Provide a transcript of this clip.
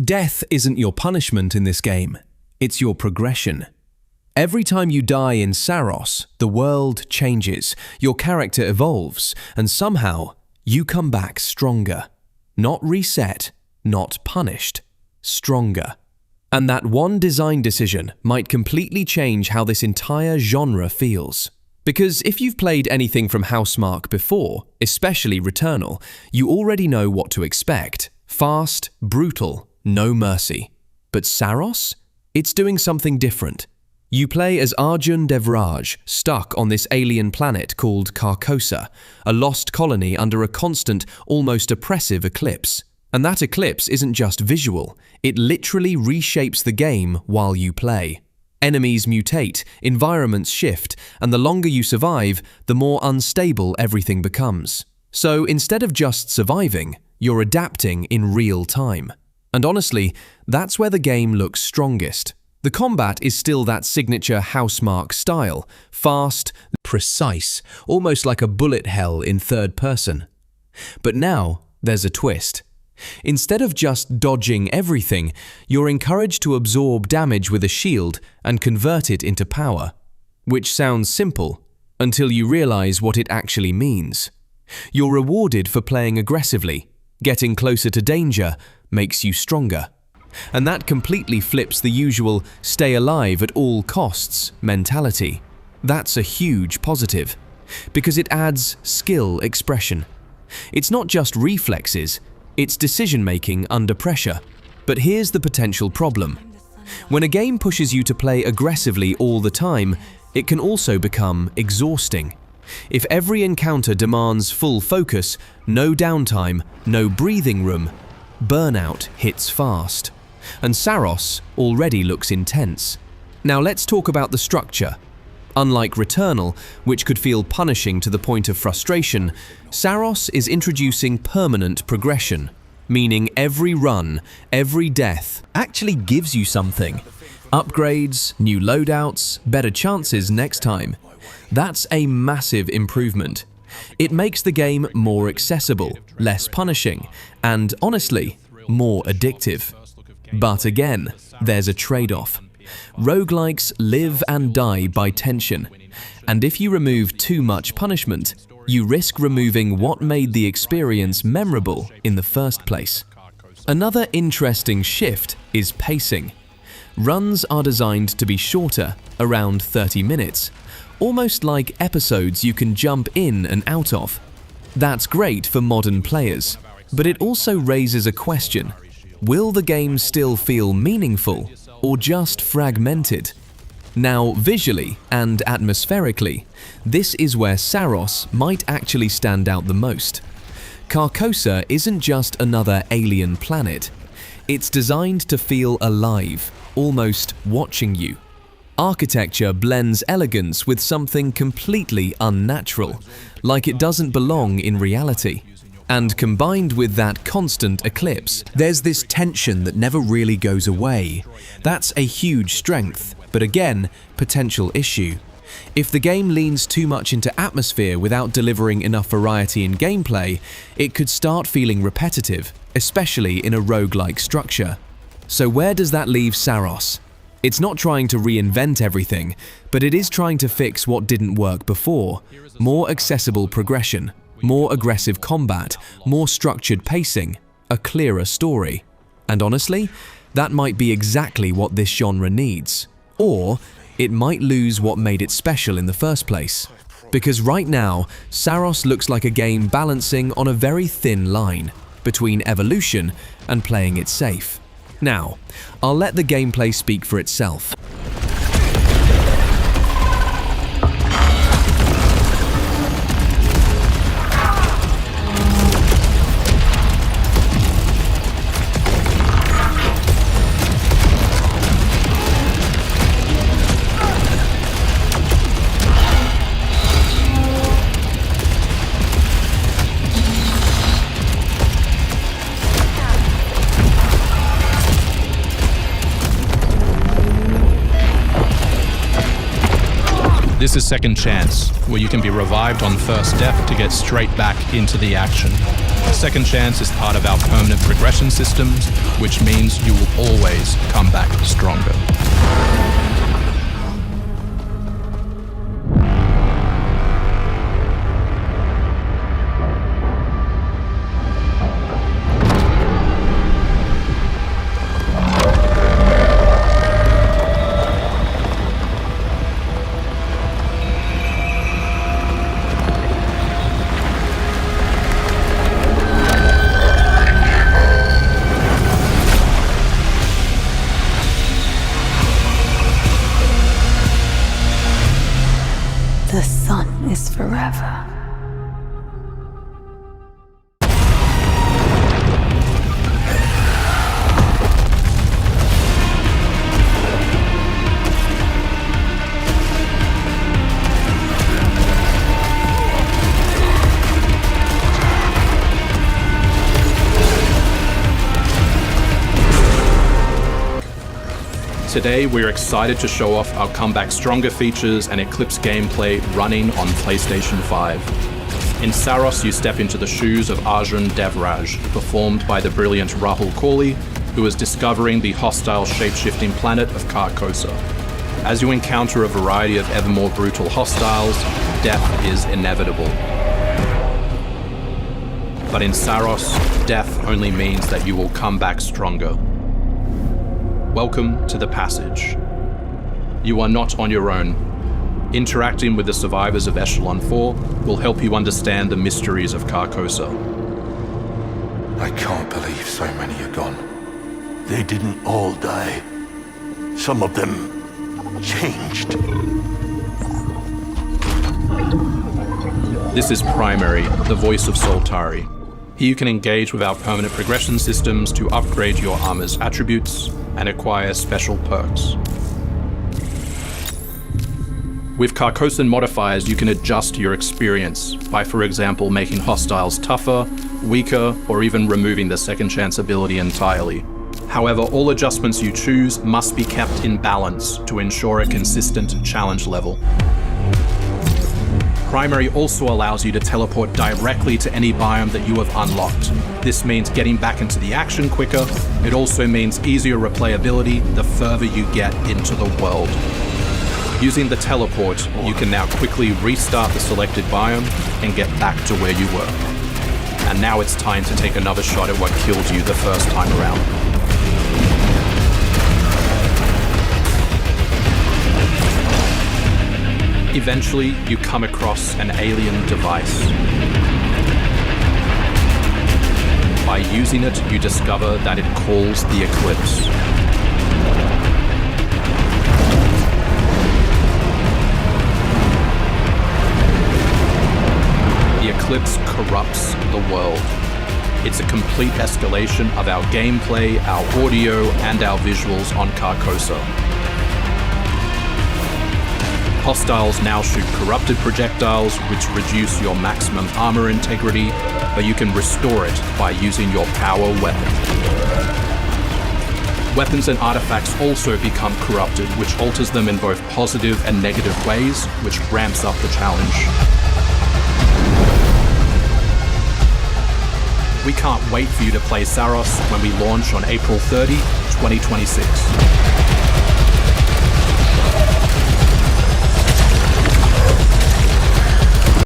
Death isn't your punishment in this game, it's your progression. Every time you die in Saros, the world changes, your character evolves, and somehow you come back stronger. Not reset, not punished, stronger. And that one design decision might completely change how this entire genre feels. Because if you've played anything from Housemarque before, especially Returnal, you already know what to expect. Fast, brutal, no mercy. But Saros? It's doing something different. You play as Arjun Devraj, stuck on this alien planet called Carcosa, a lost colony under a constant, almost oppressive eclipse. And that eclipse isn't just visual, it literally reshapes the game while you play. Enemies mutate, environments shift, and the longer you survive, the more unstable everything becomes. So instead of just surviving, you're adapting in real time. And honestly, that's where the game looks strongest. The combat is still that signature Housemarque style, fast, precise, almost like a bullet hell in third person. But now, there's a twist. Instead of just dodging everything, you're encouraged to absorb damage with a shield and convert it into power. Which sounds simple, until you realize what it actually means. You're rewarded for playing aggressively. Getting closer to danger makes you stronger. And that completely flips the usual stay alive at all costs mentality. That's a huge positive, because it adds skill expression. It's not just reflexes, it's decision-making under pressure. But here's the potential problem. When a game pushes you to play aggressively all the time, it can also become exhausting. If every encounter demands full focus, no downtime, no breathing room, burnout hits fast. And Saros already looks intense. Now let's talk about the structure. Unlike Returnal, which could feel punishing to the point of frustration, Saros is introducing permanent progression, meaning every run, every death actually gives you something. Upgrades, new loadouts, better chances next time. That's a massive improvement. It makes the game more accessible, less punishing, and honestly, more addictive. But again, there's a trade-off. Roguelikes live and die by tension, and if you remove too much punishment, you risk removing what made the experience memorable in the first place. Another interesting shift is pacing. Runs are designed to be shorter, around 30 minutes, almost like episodes you can jump in and out of. That's great for modern players, but it also raises a question. Will the game still feel meaningful or just fragmented? Now, visually and atmospherically, this is where Saros might actually stand out the most. Carcosa isn't just another alien planet. It's designed to feel alive, almost watching you. Architecture blends elegance with something completely unnatural, like it doesn't belong in reality. And combined with that constant eclipse, there's this tension that never really goes away. That's a huge strength, but again, potential issue. If the game leans too much into atmosphere without delivering enough variety in gameplay, it could start feeling repetitive, especially in a roguelike structure. So where does that leave Saros? It's not trying to reinvent everything, but it is trying to fix what didn't work before. More accessible progression, more aggressive combat, more structured pacing, a clearer story. And honestly, that might be exactly what this genre needs. Or it might lose what made it special in the first place. Because right now, Saros looks like a game balancing on a very thin line between evolution and playing it safe. Now, I'll let the gameplay speak for itself. This is Second Chance, where you can be revived on first death to get straight back into the action. Second Chance is part of our permanent progression systems, which means you will always come back stronger. The sun is forever. Today, we're excited to show off our Comeback Stronger features and Eclipse gameplay running on PlayStation 5. In Saros, you step into the shoes of Arjun Devraj, performed by the brilliant Rahul Kohli, who is discovering the hostile shape-shifting planet of Carcosa. As you encounter a variety of ever more brutal hostiles, death is inevitable. But in Saros, death only means that you will come back stronger. Welcome to the Passage. You are not on your own. Interacting with the survivors of Echelon 4 will help you understand the mysteries of Carcosa. I can't believe so many are gone. They didn't all die. Some of them changed. This is Primary, the voice of Soltari. Here you can engage with our permanent progression systems to upgrade your armor's attributes and acquire special perks. With Carcosan modifiers, you can adjust your experience by, for example, making hostiles tougher, weaker, or even removing the Second Chance ability entirely. However, all adjustments you choose must be kept in balance to ensure a consistent challenge level. Primary also allows you to teleport directly to any biome that you have unlocked. This means getting back into the action quicker. It also means easier replayability the further you get into the world. Using the teleport, you can now quickly restart the selected biome and get back to where you were. And now it's time to take another shot at what killed you the first time around. Eventually, you come across an alien device. By using it, you discover that it calls the Eclipse. The Eclipse corrupts the world. It's a complete escalation of our gameplay, our audio, and our visuals on Carcosa. Hostiles now shoot corrupted projectiles, which reduce your maximum armor integrity, but you can restore it by using your power weapon. Weapons and artifacts also become corrupted, which alters them in both positive and negative ways, which ramps up the challenge. We can't wait for you to play Saros when we launch on April 30, 2026.